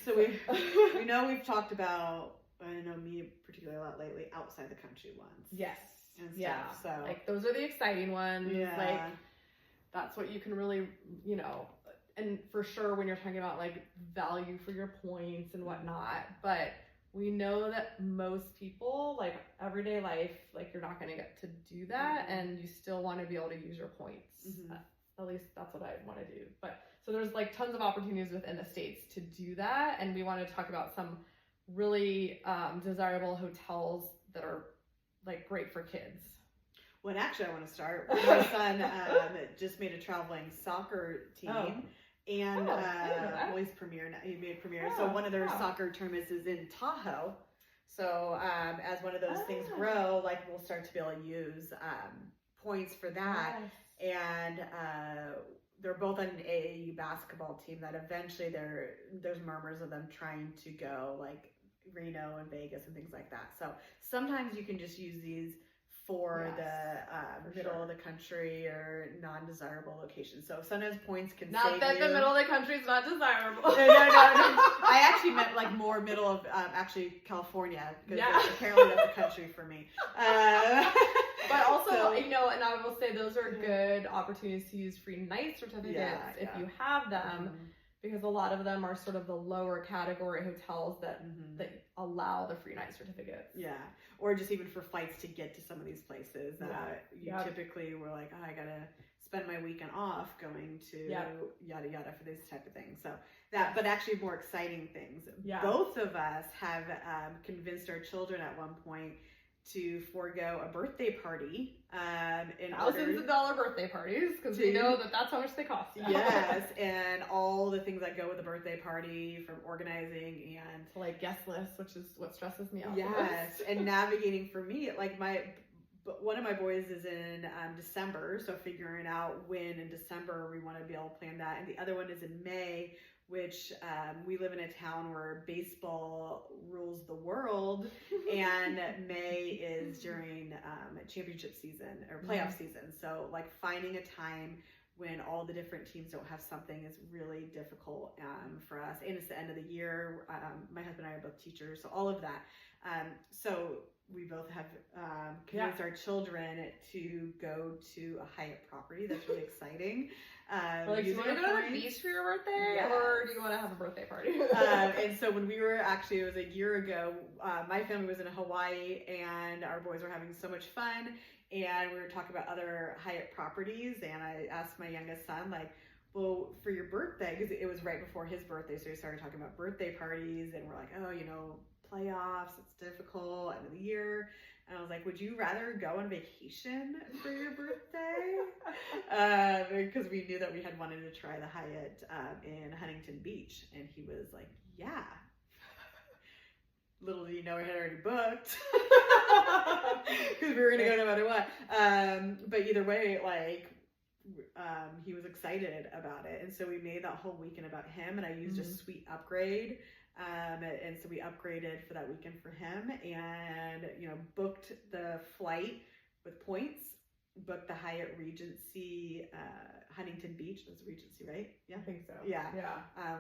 So we know we've talked about, I know me particularly a lot lately, outside the country ones. Yes. And stuff, Yeah. so. Like those are the exciting ones. Yeah. Like that's what you can really, you know, and for sure when you're talking about like value for your points and whatnot, but we know that most people, like everyday life, like you're not going to get to do that, and you still want to be able to use your points. At least that's what I want to do. But so there's like tons of opportunities within the states to do that, and we want to talk about some really desirable hotels that are like great for kids. Well, actually, I want to start. My son just made a traveling soccer team. Oh. And well, he's premier. He made premier. So one of their soccer tournaments is in Tahoe. So as one of those things grow, like we'll start to be able to use points for that. Yes. And they're both on an AAU basketball team that eventually there's murmurs of them trying to go like Reno and Vegas and things like that. So sometimes you can just use these for the middle of the country or non-desirable locations. So sometimes points can not save that you. The middle of the country is not desirable. No. I actually meant like more middle of actually California, because apparently that's a country for me. But also, you know, and I will say those are good opportunities to use free night certificates if you have them. Because a lot of them are sort of the lower category hotels that allow the free night certificates. Yeah, or just even for flights to get to some of these places that you typically were like, oh, I gotta spend my weekend off going to yada yada for this type of thing. So that, but actually more exciting things. Both of us have convinced our children at one point to forego a birthday party in thousands of dollar birthday parties, because we know that that's how much they cost. Yes, and all the things that go with a birthday party, from organizing and to like guest lists, which is what stresses me out. Yes, and navigating for me, like one of my boys is in December, so figuring out when in December we want to be able to plan that, and the other one is in May, which we live in a town where baseball rules the world, and May is during championship season or playoff season. So like finding a time when all the different teams don't have something is really difficult for us. And it's the end of the year. My husband and I are both teachers, so all of that. So we both have convinced our children to go to a Hyatt property. That's really exciting. Like, do you want to go to the beach for your birthday, or do you want to have a birthday party? And so when we were it was a year ago, my family was in Hawaii, and our boys were having so much fun, and we were talking about other Hyatt properties, and I asked my youngest son, like, well, for your birthday, because it was right before his birthday, so we started talking about birthday parties, and we're like, oh, you know, playoffs, it's difficult, end of the year. And I was like, would you rather go on vacation for your birthday? Because we knew that we had wanted to try the Hyatt in Huntington Beach. And he was like, yeah. Little did you know, we had already booked. Because we were going to go no matter what. But either way, like, he was excited about it. And so we made that whole weekend about him. And I used a sweet upgrade. And so we upgraded for that weekend for him, and, you know, booked the flight with points, booked the Hyatt Regency, Huntington Beach. That's Regency, right? Yeah, I think so. Yeah.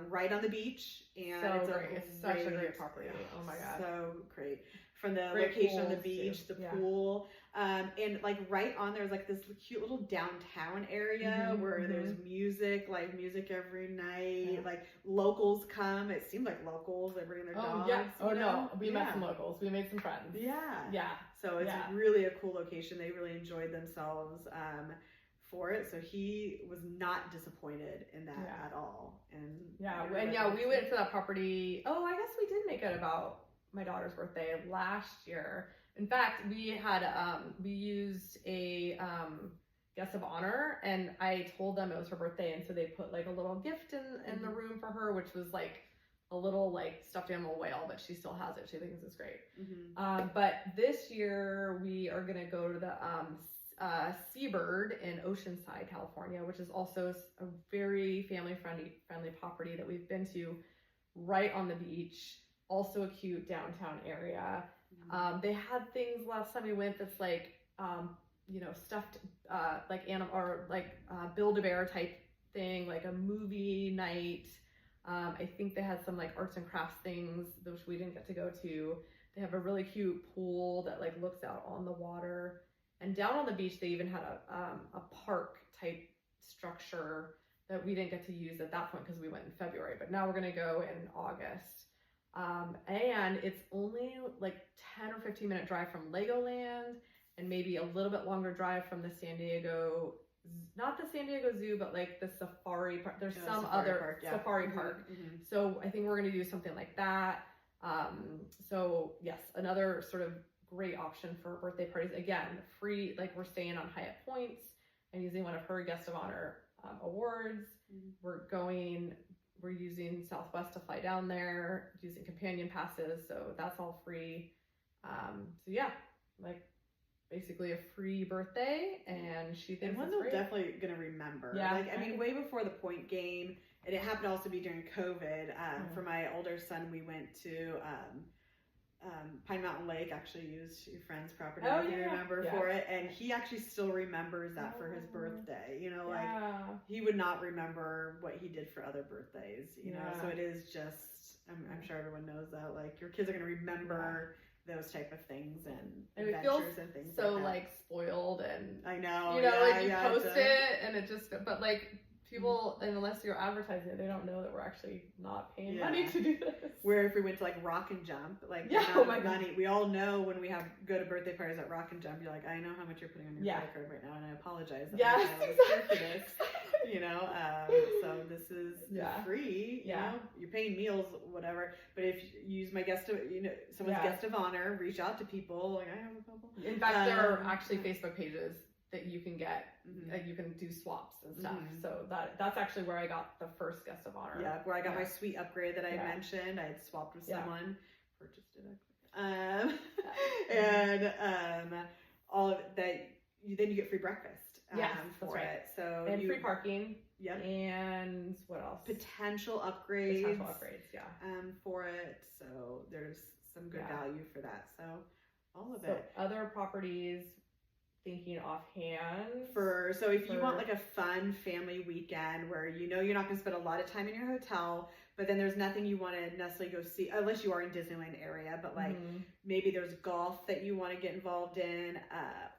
Right on the beach, and so it's such a great property. Oh my God. So great. From the location on the beach, the pool, and like right on there's like this cute little downtown area where there's live music every night. Like locals come. It seemed like locals. They bring their dogs. We met some locals. We made some friends. Yeah. So it's really a cool location. They really enjoyed themselves for it. So he was not disappointed in that at all. And we went to that property. Oh, I guess we did make it about my daughter's birthday last year. In fact, we had we used a guest of honor, and I told them it was her birthday, and so they put like a little gift in the room for her, which was like a little like stuffed animal whale, but she still has it. She thinks it's great. But this year we are gonna go to the Seabird in Oceanside, California, which is also a very family friendly property that we've been to, right on the beach. Also a cute downtown area. They had things last time we went that's like, you know, stuffed like animal or like Build-A-Bear type thing, like a movie night. I think they had some like arts and crafts things, which we didn't get to go to. They have a really cute pool that like looks out on the water. And down on the beach, they even had a park type structure that we didn't get to use at that point because we went in February. But now we're gonna go in August. And it's only like 10 or 15 minute drive from Legoland, and maybe a little bit longer drive from the San Diego, not the San Diego Zoo, but like the safari park. There's some safari other park, yeah. safari park. So I think we're gonna do something like that. So yes, another sort of great option for birthday parties. Again, free, like we're staying on Hyatt points and using one of her guest of honor awards. We're using Southwest to fly down there, using companion passes, so that's all free. So yeah, like basically a free birthday, and she thinks and one it's they're great. Definitely gonna remember. Yeah, like I mean, way before the point game, and it happened to also be during COVID. For my older son, we went to Pine Mountain Lake. Actually, used your friend's property, if you remember, for it, and he actually still remembers that for his birthday. You know, like he would not remember what he did for other birthdays. You know, so it is just. I'm sure everyone knows that. Like your kids are gonna remember. Those type of things and adventures and things so like spoiled, and I know, you know, like you post it and it just, but like people, and unless you're advertising it, they don't know that we're actually not paying money to do this. Where if we went to like Rock and Jump, like money, we all know when we go to birthday parties at Rock and Jump, you're like, I know how much you're putting on your credit card right now, and I apologize. Yes, exactly. You know, so this is free. You know, you're paying meals, whatever. But if you use my someone's guest of honor, reach out to people. Like I have a couple. In fact, there are actually Facebook pages that you can get. You can do swaps and stuff. So that's actually where I got the first guest of honor. Yeah, where I got my suite upgrade that I mentioned. I had swapped with someone, purchased it. And all of that. Then you get free breakfast. For it. So and free parking. Yep. And what else? Potential upgrades. Yeah. For it. So there's some good value for that. So all of it. Other properties, thinking offhand. So if you want like a fun family weekend where you know you're not going to spend a lot of time in your hotel, but then there's nothing you want to necessarily go see unless you are in Disneyland area, but like maybe there's golf that you want to get involved in,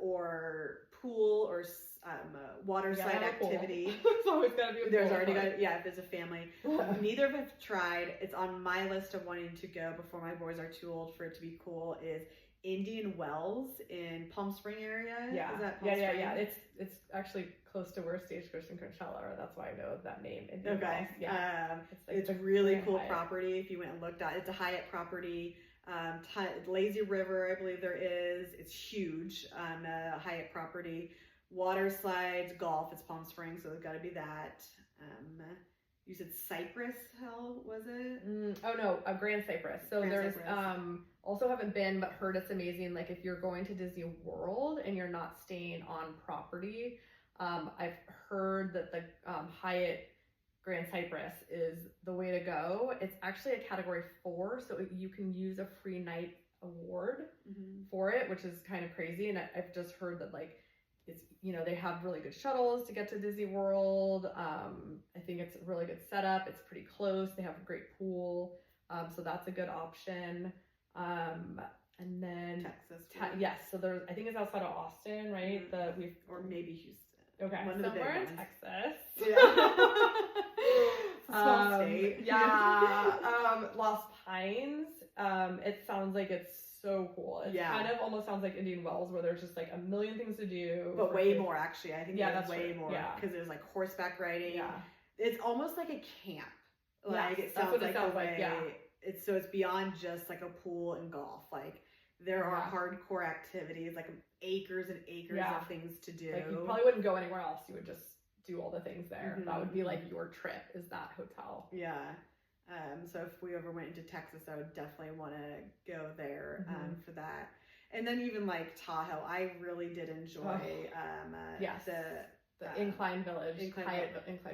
or pool or water slide activity. It's always gotta be there's already got if there's a family. Neither of us have tried. It's on my list of wanting to go before my boys are too old for it to be cool. Is Indian Wells in Palm Spring area? Yeah. Is that Palm Spring? Yeah. It's actually close to where Stagecoach and Coachella are. That's why I know that name. Indian Wells. Yeah. It's a really cool property. If you went and looked at it, it's a Hyatt property. Lazy River, I believe there is. It's huge on a Hyatt property. Water slides, golf. It's Palm Springs, so there's got to be that. You said Cypress Hill, was it? Oh no, Grand Cypress. So there's also haven't been, but heard it's amazing. Like if you're going to Disney World and you're not staying on property, I've heard that the Hyatt Grand Cypress is the way to go. It's actually a category 4, so you can use a free night award for it, which is kind of crazy. And I've just heard that like it's, you know, they have really good shuttles to get to Disney World. I think it's a really good setup. It's pretty close. They have a great pool. So that's a good option. And then Texas. Yes. So there's, I think it's outside of Austin, right? Or maybe Houston. Okay. Somewhere in Texas. Yeah. Small state. Yeah. Lost Pines. It sounds like it's so cool. It kind of almost sounds like Indian Wells, where there's just like a million things to do. But way more, actually. I think that's way more. Because there's like horseback riding. Yeah. It's almost like a camp. Like it sounds like it's beyond just like a pool and golf. Like there are hardcore activities, like acres and acres of things to do. Like you probably wouldn't go anywhere else. You would just do all the things there. That would be like your trip, is that hotel. Yeah. So if we ever went into Texas, I would definitely want to go there for that. And then even like Tahoe, I really did enjoy the Incline Village. Incline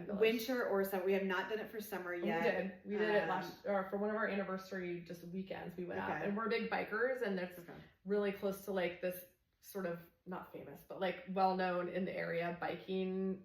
Village. Winter or summer. We have not done it for summer yet. We did it for one of our anniversary just weekends. We went out, and we're big bikers, and it's really close to like this sort of, not famous, but like well known in the area biking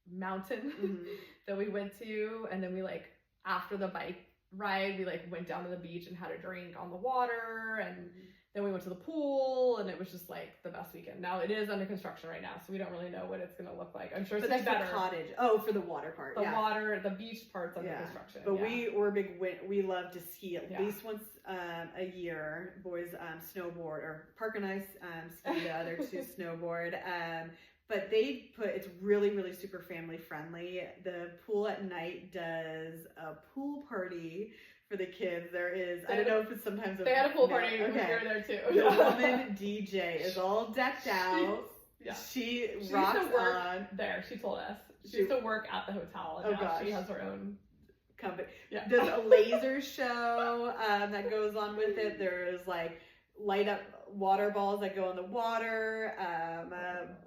mountain Mhm. that we went to, and then we like after the bike ride we like went down to the beach and had a drink on the water, and then we went to the pool, and it was just like the best weekend. Now it is under construction right now, so we don't really know what it's gonna look like. I'm sure it's But that's better. the cottage. Oh, for the water part. The yeah. water, the beach part's under construction. But yeah. we're big. We love to ski at Yeah. least once a year. Boys snowboard, or Park and I ski. The other two snowboard. But it's really super family friendly. The pool at night does a pool party for the kids. There is, I don't know if it's sometimes they had a pool party when we were there too. The woman DJ is all decked out. She rocks used to work on. There, she told us. She used to work at the hotel, and now she has her own company. Yeah. There's a laser show that goes on with it. There's like light up water balls that go in the water,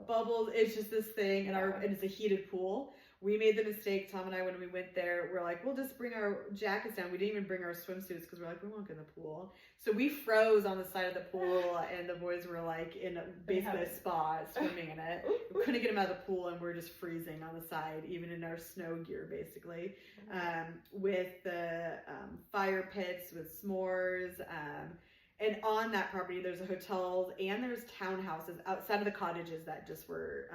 bubbles. It's just this thing, and it's a heated pool. We made the mistake, Tom and I, when we went there, we're like, we'll just bring our jackets down. We didn't even bring our swimsuits because we're like, we won't get in the pool. So we froze on the side of the pool, and the boys were like in basically a spa swimming in it. We couldn't get them out of the pool, and we're just freezing on the side, even in our snow gear, basically. With the fire pits, with s'mores, and on that property, there's a hotels and there's townhouses outside of the cottages that just were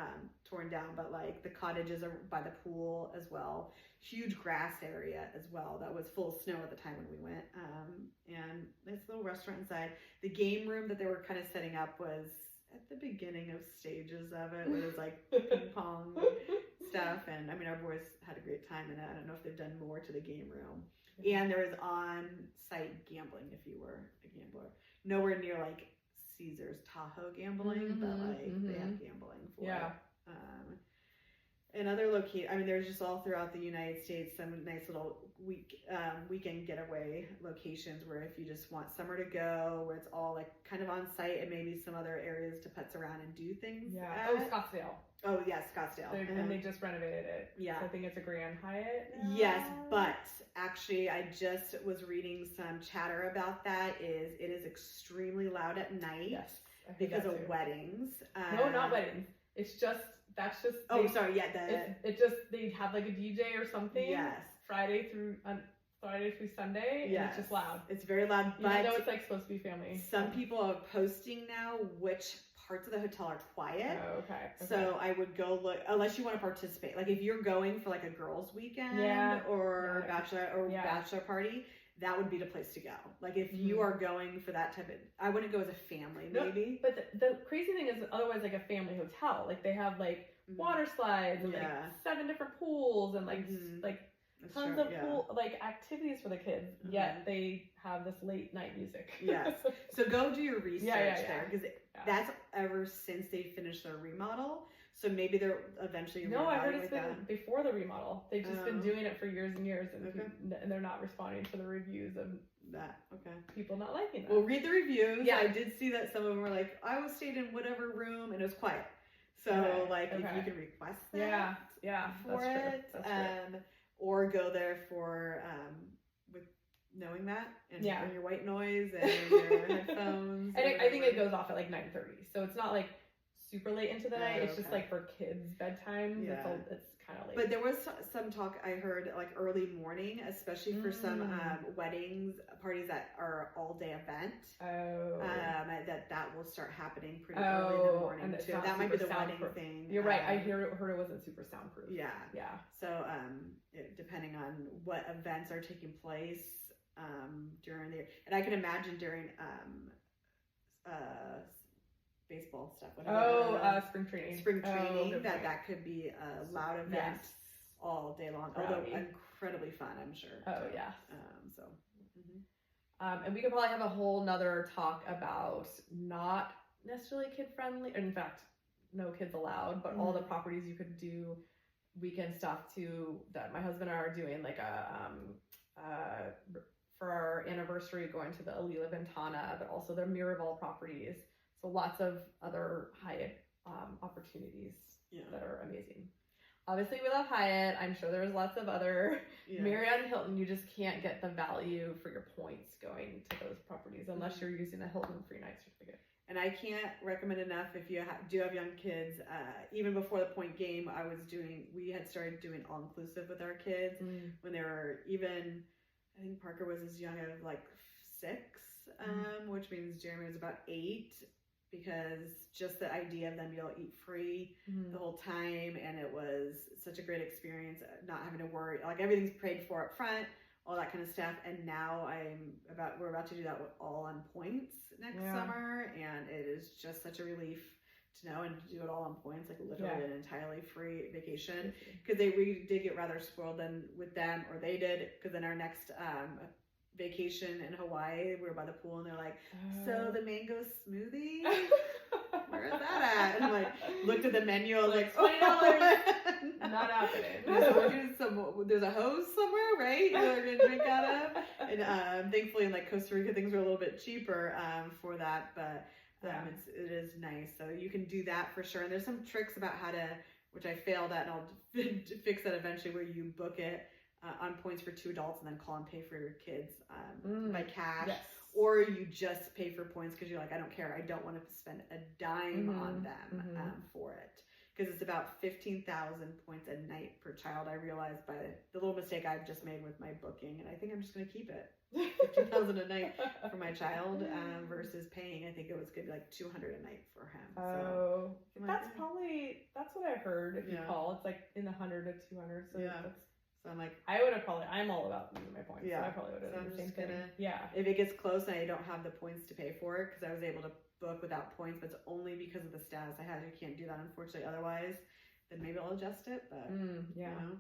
torn down, but like the cottages are by the pool as well. Huge grass area as well that was full of snow at the time when we went. And this little restaurant inside. The game room that they were kind of setting up was at the beginning of stages of it, where it was like ping pong stuff. And I mean, our boys had a great time in it. I don't know if they've done more to the game room. And there was on-site gambling if you were a gambler. Nowhere near like Caesar's Tahoe gambling, but like they have gambling for it. And other locations, I mean, there's just all throughout the United States some nice little weekend getaway locations where if you just want somewhere to go, where it's all like kind of on site, and maybe some other areas to putz around and do things. Yeah. At. Scottsdale. Oh yeah, Scottsdale. And they just renovated it. Yeah. So I think it's a Grand Hyatt now. Yes, but actually I just was reading some chatter about that. It is extremely loud at night. Yes. Because of weddings. No, not weddings. It's just that's just. They have like a DJ or something. Yes. Friday through Sunday. Yes. And it's just loud. It's very loud, but even though it's like supposed to be family. Some people are posting now which parts of the hotel are quiet. Oh, okay. So I would go look, unless you want to participate. Like if you're going for like a girls' weekend or bachelor party, that would be the place to go. Like if you are going for that type of, I wouldn't go as a family, maybe. But the crazy thing is, otherwise, like a family hotel, like they have like water slides and like 7 different pools and like That's tons true, of pool like activities for the kids. Yet they have this late night music. Yes. So go do your research there, because that's ever since they finished their remodel. So maybe they're eventually. No, I heard it's been before the remodel. They've just been doing it for years and years, and, and they're not responding to the reviews of that. People not liking that. Well, read the reviews. Yeah, I did see that some of them were like, I was stayed in whatever room and it was quiet. So if you can request that, for it, or go there for with knowing that and bring your white noise and your headphones. And I think it goes off at like 9:30, so it's not like super late into the night. It's just like for kids' bedtime. Yeah. It's kind of late. But there was some talk I heard like early morning, especially for some weddings, parties that are all day event. That will start happening pretty early in the morning too. That might be the wedding thing. You're right. I heard it wasn't super soundproof. Yeah. So depending on what events are taking place during the year, and I can imagine during baseball stuff. Spring training. That could be a loud event all day long. Although incredibly fun, I'm sure. Oh yeah. So. And we could probably have a whole nother talk about not necessarily kid friendly. In fact, no kids allowed, but all the properties you could do weekend stuff to that my husband and I are doing, like for our anniversary, going to the Alila Ventana, but also the Miraval properties. So lots of other Hyatt opportunities that are amazing. Obviously, we love Hyatt. I'm sure there's lots of other Marriott and Hilton. You just can't get the value for your points going to those properties unless you're using a Hilton free night certificate. And I can't recommend enough if you do have young kids. Even before the point game, we had started doing all inclusive with our kids when they were even, I think Parker was as young as like 6, which means Jeremy was about 8, because just the idea of them being able to eat free the whole time, and it was such a great experience, not having to worry, like everything's paid for up front, all that kind of stuff. And now we're about to do that with all on points next summer, and it is just such a relief to know and to do it all on points, like literally an entirely free vacation, because we did get rather spoiled then with them, or they did, because then our next vacation in Hawaii, we were by the pool, and they're like, so the mango smoothie, where is that at? And I'm like, looked at the menu, I was like, $20, not happening. There's a hose somewhere, right? You're gonna drink out of. And thankfully in like Costa Rica, things are a little bit cheaper for that, but it is nice. So you can do that for sure. And there's some tricks about how to, which I failed at, and I'll fix that eventually, where you book it on points for 2 adults and then call and pay for your kids by cash, or you just pay for points because you're like, I don't care, I don't want to spend a dime on them for it, because it's about 15,000 points a night per child. I realized by the little mistake I've just made with my booking, and I think I'm just going to keep it 15,000 a night for my child versus paying. I think it was going to be like 200 a night for him. So that's what I heard. If you call, it's like in the 100 to 200. So So I'm like, I'm all about using my points. Yeah. So I probably would have done the same thing. If it gets close and I don't have the points to pay for it, because I was able to book without points, but it's only because of the status I had. You can't do that, unfortunately. Otherwise, then maybe I'll adjust it. But you know.